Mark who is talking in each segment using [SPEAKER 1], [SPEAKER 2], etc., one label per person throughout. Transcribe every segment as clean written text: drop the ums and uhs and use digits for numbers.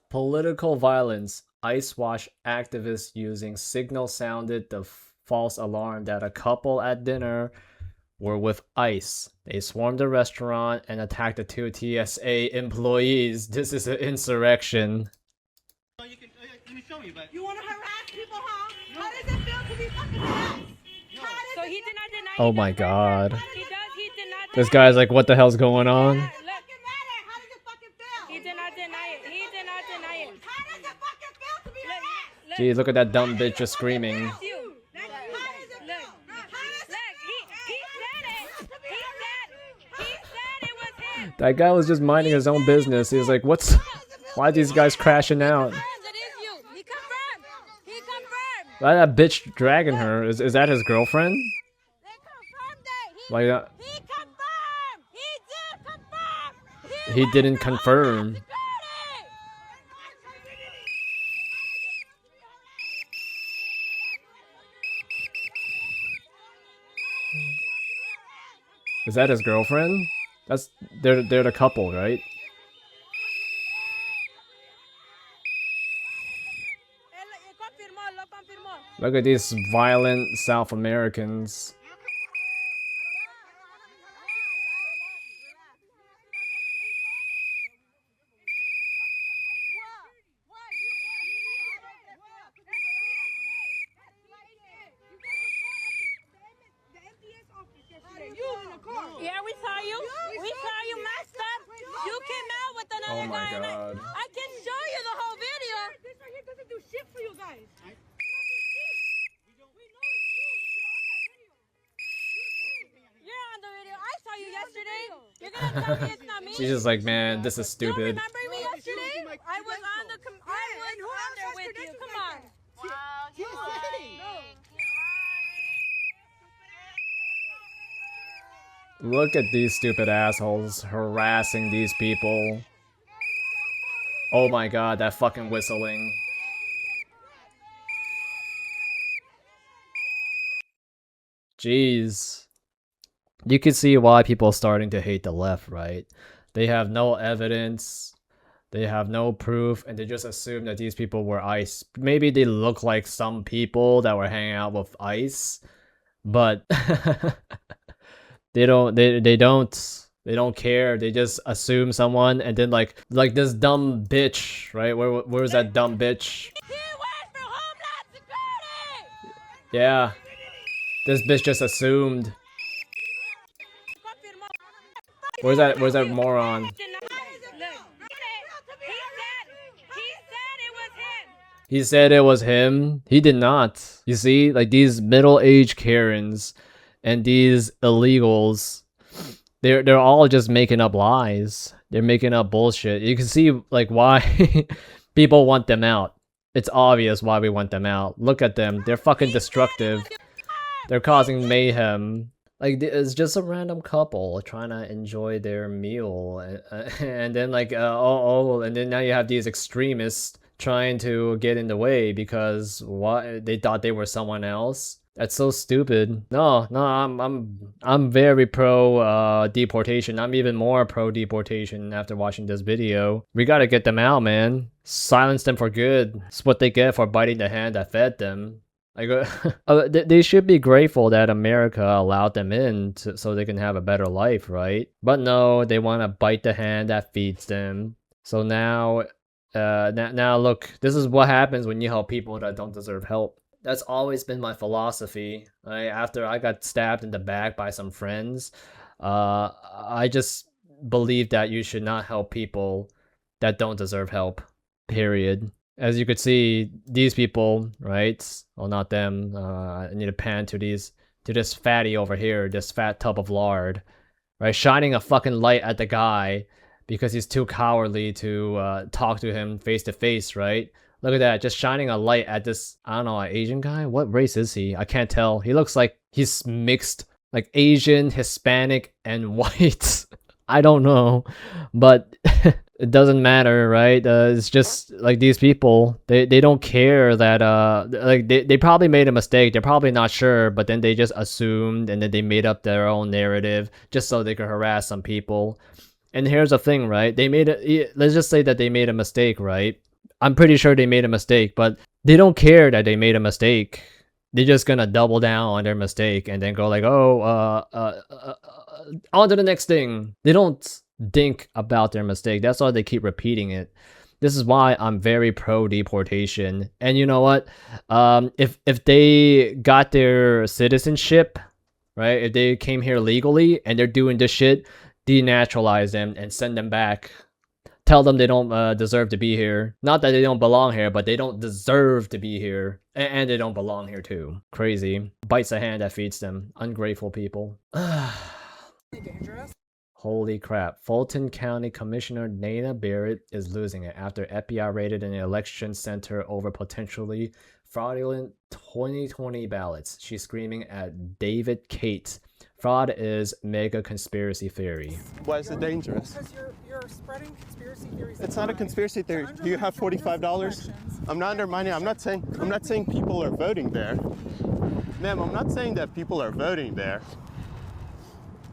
[SPEAKER 1] Political violence. Ice wash activists using signal sounded the false alarm that a couple at dinner were with ICE. They swarmed the restaurant and attacked the two TSA employees. This is an insurrection.
[SPEAKER 2] Let me show you, but you want to harass people, huh? No. How does it feel to be fucking harassed? No. So he did not deny.
[SPEAKER 1] Oh my god.
[SPEAKER 2] He does. He did not.
[SPEAKER 1] This guy's like, what the hell's going on?
[SPEAKER 2] Yeah, look. How does it fucking feel? He did not deny it. He did not deny it. How does it fucking feel to be harassed?
[SPEAKER 1] Gee, look at that dumb bitch just screaming. That guy was just minding his own business. He was like, what's... Why are these guys crashing out? Why that bitch dragging her? Is that his girlfriend? Like that? He didn't confirm. Is that his girlfriend? That's they're the couple, right? Look at these violent South Americans.
[SPEAKER 2] Yeah, we saw you. We saw you messed up. You came out with another guy.
[SPEAKER 1] Oh my god.
[SPEAKER 2] I can show you the whole video. This right here doesn't do shit for you guys. You're on the video. I saw you yesterday. You're gonna tell me it's not me?
[SPEAKER 1] She's just like, man, this is stupid.
[SPEAKER 2] You remember me yesterday? I was on there with you. Come on.
[SPEAKER 1] Look at these stupid assholes harassing these people. Oh my god, that fucking whistling. Jeez. You can see why people are starting to hate the left, right? They have no evidence, they have no proof, and they just assume that these people were ICE. Maybe they look like some people that were hanging out with ICE, but they don't care. They just assume someone, and then like this dumb bitch, right? Where's that dumb bitch? Yeah, this bitch just assumed. Where's that moron? He said it was him. He did not. You see, like these middle-aged Karens and these illegals, they're all just making up lies. They're making up bullshit. You can see like why people want them out. It's obvious why we want them out. Look at them. They're fucking destructive. They're causing mayhem. Like, it's just a random couple trying to enjoy their meal, and then like and then now you have these extremists trying to get in the way because what, they thought they were someone else. That's so stupid. No, I'm very pro deportation. I'm even more pro deportation after watching this video. We gotta get them out, man. Silence them for good. It's what they get for biting the hand that fed them. Like, they should be grateful that America allowed them in so they can have a better life, right? But no, they want to bite the hand that feeds them. So now, now look, this is what happens when you help people that don't deserve help. That's always been my philosophy. After I got stabbed in the back by some friends, I just believe that you should not help people that don't deserve help, period. As you could see, these people, right? Well, not them. I need to pan to this fatty over here, this fat tub of lard, right? Shining a fucking light at the guy because he's too cowardly to talk to him face to face, right? Look at that, just shining a light at this, I don't know, an Asian guy? What race is he? I can't tell. He looks like he's mixed, like Asian, Hispanic, and white. I don't know, but it doesn't matter, right? It's just like these people, they don't care that like they probably made a mistake. They're probably not sure, but then they just assumed, and then they made up their own narrative just so they could harass some people. And here's the thing, right? Let's just say that they made a mistake, right? I'm pretty sure they made a mistake, but they don't care that they made a mistake. They're just gonna double down on their mistake and then go like, oh, on to the next thing. They don't think about their mistake. That's why they keep repeating it. This is why I'm very pro deportation. And you know what? If they got their citizenship, right? If they came here legally and they're doing this shit, denaturalize them and send them back. Tell them they don't deserve to be here. Not that they don't belong here, but they don't deserve to be here. And they don't belong here too. Crazy. Bites the hand that feeds them. Ungrateful people.
[SPEAKER 2] Dangerous.
[SPEAKER 1] Holy crap. Fulton County Commissioner Dana Barrett is losing it after FBI raided an election center over potentially fraudulent 2020 ballots. She's screaming at David Kate. Fraud is mega conspiracy theory.
[SPEAKER 3] Why is it dangerous?
[SPEAKER 2] Because you're spreading conspiracy theories.
[SPEAKER 3] It's not a conspiracy theory. Do you have $45? I'm not undermining. I'm not saying people are voting there. Ma'am, I'm not saying that people are voting there.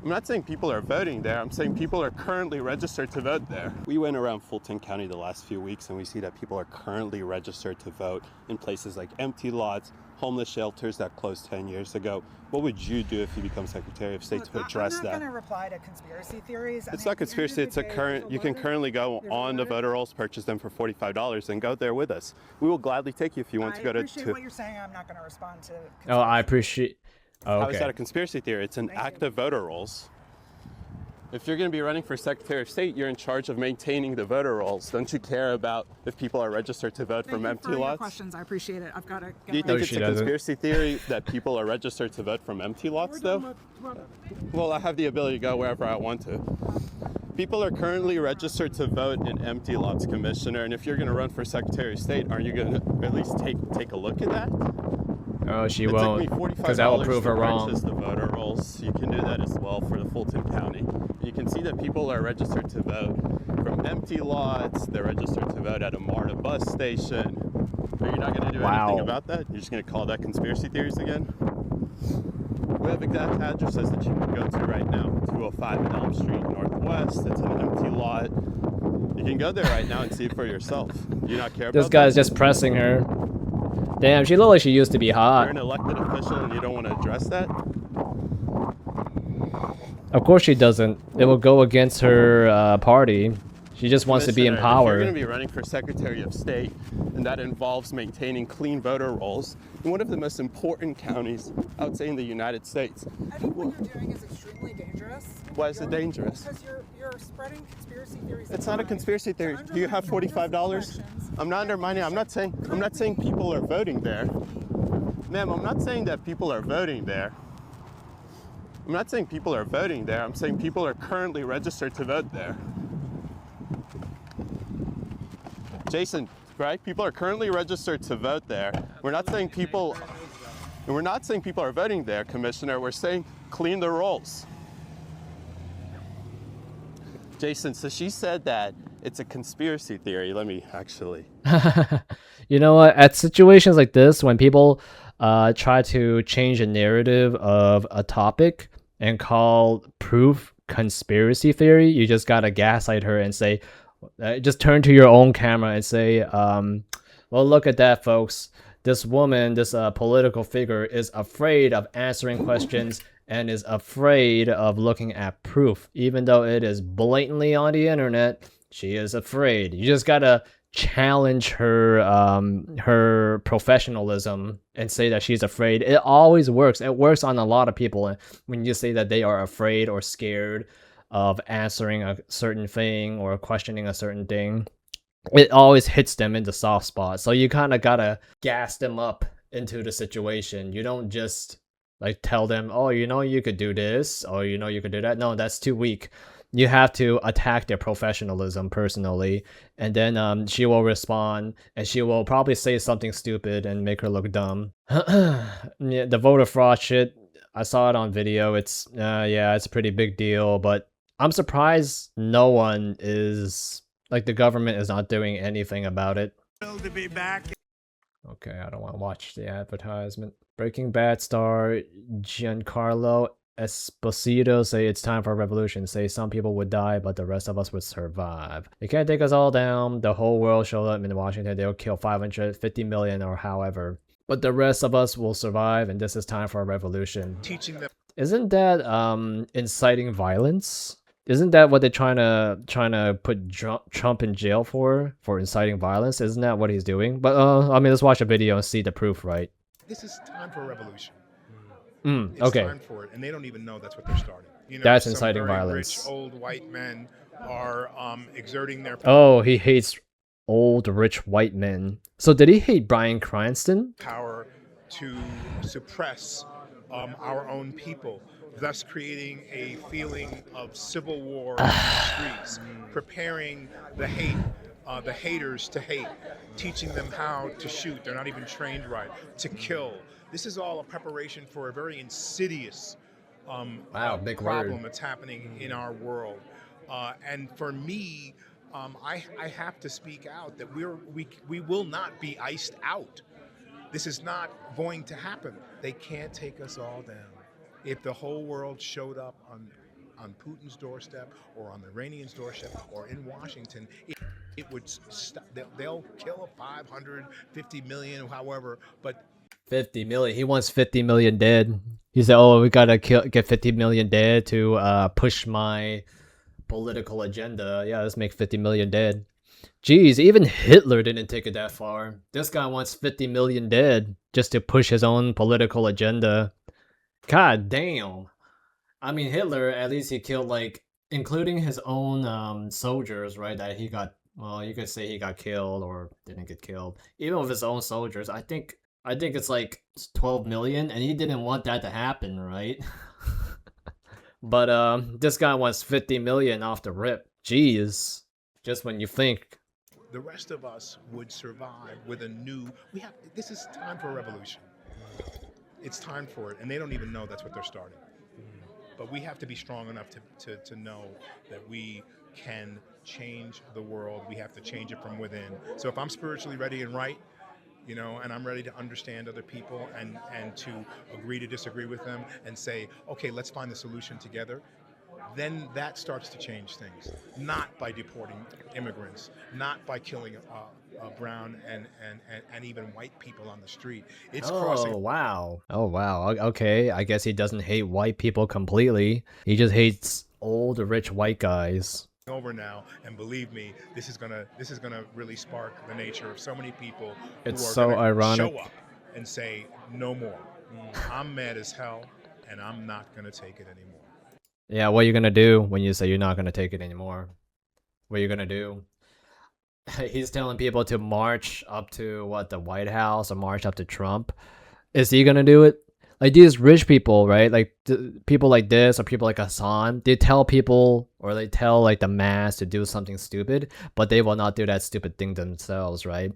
[SPEAKER 3] I'm not saying people are voting there. I'm saying people are currently registered to vote there. We went around Fulton County the last few weeks and we see that people are currently registered to vote in places like empty lots, homeless shelters that closed 10 years ago. What would you do if you become Secretary of State to address that?
[SPEAKER 2] I'm not going to reply to conspiracy theories.
[SPEAKER 3] It's not conspiracy. It's a current. You can currently go on the voter rolls, purchase them for $45, and go there with us. We will gladly take you if you want to go to.
[SPEAKER 2] I appreciate what you're saying. I'm not going to respond to.
[SPEAKER 1] Oh, I appreciate. Oh, okay.
[SPEAKER 3] How is that a conspiracy theory? It's an act of voter rolls. If you're going to be running for Secretary of State, you're in charge of maintaining the voter rolls. Don't you care about if people are registered to vote from empty lots?
[SPEAKER 2] Questions. I appreciate it. I've got to.
[SPEAKER 3] Do you think it's a conspiracy theory that people are registered to vote from empty lots, though? Well, I have the ability to go wherever I want to. People are currently registered to vote in empty lots, Commissioner. And if you're going to run for Secretary of State, aren't you going to at least take a look at that?
[SPEAKER 1] Oh, she won't, because that will prove her wrong.
[SPEAKER 3] The voter rolls. You can do that as well for the Fulton County. You can see that people are registered to vote from empty lots. They're registered to vote at a MARTA bus station. Are you not going to do anything about that? You're just going to call that conspiracy theories again? We have exact addresses that you can go to right now. 205 Elm Street Northwest. It's an empty lot. You can go there right now and see it for yourself. Do you not care about
[SPEAKER 1] this guy's just pressing her. Damn, she looked like she used to be hot.
[SPEAKER 3] You're an elected official and you don't want to address that?
[SPEAKER 1] Of course she doesn't. It will go against her party. She just wants to be in power.
[SPEAKER 3] If you're going to be running for Secretary of State, and that involves maintaining clean voter rolls in one of the most important counties, I would say, in the United States.
[SPEAKER 2] I think what you're doing is extremely dangerous.
[SPEAKER 3] Why is it dangerous?
[SPEAKER 2] Because you're spreading conspiracy theories.
[SPEAKER 3] It's not a conspiracy theory. Do you have $45? I'm not undermining. I'm not saying people are voting there. Ma'am, I'm not saying that people are voting there. I'm not saying people are voting there. I'm saying people are currently registered to vote there. Jason, right? People are currently registered to vote there. We're not saying people are voting there, Commissioner. We're saying clean the rolls. Jason, so she said that it's a conspiracy theory. Let me actually.
[SPEAKER 1] You know what? At situations like this, when people try to change a narrative of a topic and call proof conspiracy theory, you just gotta gaslight her and say, just turn to your own camera and say, well, look at that, folks. This woman, this political figure is afraid of answering questions and is afraid of looking at proof. Even though it is blatantly on the internet, she is afraid. You just gotta challenge her her professionalism and say that she's afraid. It always works. It works on a lot of people when you say that they are afraid or scared of answering a certain thing or questioning a certain thing. It always hits them in the soft spot. So you kind of gotta gas them up into the situation. You don't just like tell them, oh, you know, you could do this, or you know, you could do that. No, that's too weak. You have to attack their professionalism personally, and then she will respond, and she will probably say something stupid and make her look dumb. Yeah, the voter fraud shit, I saw it on video. It's yeah, it's a pretty big deal, but I'm surprised no one is, like, the government is not doing anything about it.
[SPEAKER 4] To be back.
[SPEAKER 1] Okay, I don't want to watch the advertisement. Breaking Bad star Giancarlo Esposito say it's time for a revolution. Say some people would die, but the rest of us would survive. You can't take us all down. The whole world showed up in Washington. They'll kill 550 million or however. But the rest of us will survive, and this is time for a revolution.
[SPEAKER 4] Teaching them.
[SPEAKER 1] Isn't that inciting violence? Isn't that what they're trying to put Trump in jail for inciting violence? Isn't that what he's doing? But I mean, let's watch a video and see the proof, right?
[SPEAKER 4] This is time for a revolution. It's
[SPEAKER 1] Okay.
[SPEAKER 4] time for it, and they don't even know that's what they're starting. You know,
[SPEAKER 1] That's
[SPEAKER 4] some
[SPEAKER 1] inciting
[SPEAKER 4] very
[SPEAKER 1] violence.
[SPEAKER 4] Rich old white men are exerting their
[SPEAKER 1] Oh, he hates old rich white men. So did he hate Bryan Cranston?
[SPEAKER 4] power to suppress our own people, thus creating a feeling of civil war in the streets, preparing the haters to hate, teaching them how to shoot. They're not even trained right, to kill. This is all a preparation for a very insidious
[SPEAKER 1] Big
[SPEAKER 4] problem
[SPEAKER 1] word.
[SPEAKER 4] that's happening in our world. And for me, I have to speak out that we will not be iced out. This is not going to happen. They can't take us all down. If the whole world showed up on Putin's doorstep or on the Iranian's doorstep or in Washington, it would stop. They'll kill 550 million, however, but
[SPEAKER 1] 50 million. He wants 50 million dead. He said, "Oh, we gotta get 50 million dead to push my political agenda. Yeah, let's make 50 million dead." Jeez, even Hitler didn't take it that far. This guy wants 50 million dead just to push his own political agenda. God damn. I mean, Hitler, at least he killed, like, including his own soldiers, right? That he got, well, you could say he got killed or didn't get killed. Even with his own soldiers, I think it's like 12 million, and he didn't want that to happen, right? But this guy wants 50 million off the rip. Jeez. Just when you think.
[SPEAKER 4] the rest of us would survive with a new. This is time for a revolution. It's time for it, and they don't even know that's what they're starting. But we have to be strong enough to know that we can change the world. We have to change it from within. So if I'm spiritually ready and right, and I'm ready to understand other people and to agree to disagree with them and say, okay, let's find the solution together, then that starts to change things. Not by deporting immigrants, not by killing brown and even white people on the street. It's crossing.
[SPEAKER 1] Wow. Oh, wow. Okay, I guess he doesn't hate white people completely. He just hates old, rich white guys.
[SPEAKER 4] Over now, and believe me, this is gonna really spark the nature of so many people who
[SPEAKER 1] It's
[SPEAKER 4] are
[SPEAKER 1] so
[SPEAKER 4] gonna
[SPEAKER 1] ironic.
[SPEAKER 4] show up and say no more. I'm mad as hell, and I'm not gonna take it anymore.
[SPEAKER 1] Yeah, what are you gonna do when you say you're not gonna take it anymore? What are you gonna do? He's telling people to march up to the White House or march up to Trump. Is he gonna do it? Like these rich people, right? Like people like this or people like Hassan, they tell people or they tell like the mass to do something stupid, but they will not do that stupid thing themselves, right?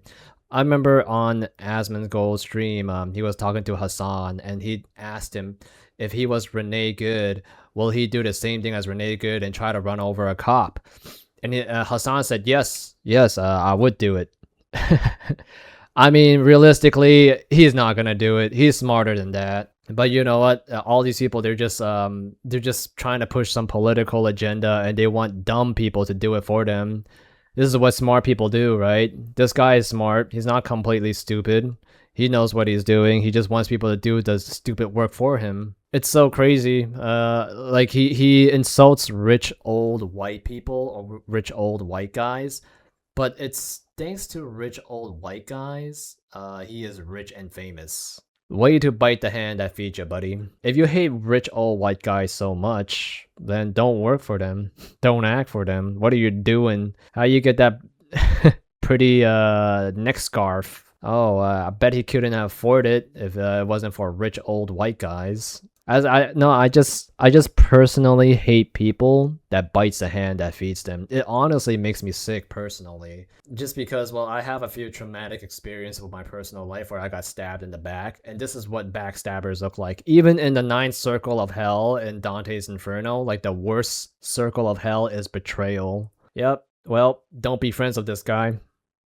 [SPEAKER 1] I remember on Asmon's Gold stream, he was talking to Hassan and he asked him if he was Renee Good, will he do the same thing as Renee Good and try to run over a cop? And Hassan said, yes, I would do it. I mean, realistically, he's not gonna do it. He's smarter than that. But you know what? All these people, they're just trying to push some political agenda, and they want dumb people to do it for them. This is what smart people do, right? This guy is smart. He's not completely stupid. He knows what he's doing. He just wants people to do the stupid work for him. It's so crazy. Like he insults rich old white people or rich old white guys, but it's thanks to rich old white guys, he is rich and famous. Way to bite the hand that feeds you, buddy. If you hate rich old white guys so much, then don't work for them. Don't act for them. What are you doing? How you get that pretty neck scarf? Oh, I bet he couldn't afford it if it wasn't for rich old white guys. I just personally hate people that bites the hand that feeds them. It honestly makes me sick personally. Just because, well, I have a few traumatic experiences with my personal life where I got stabbed in the back, and this is what backstabbers look like. Even in the ninth circle of hell in Dante's Inferno, like the worst circle of hell is betrayal. Yep. Well, don't be friends with this guy.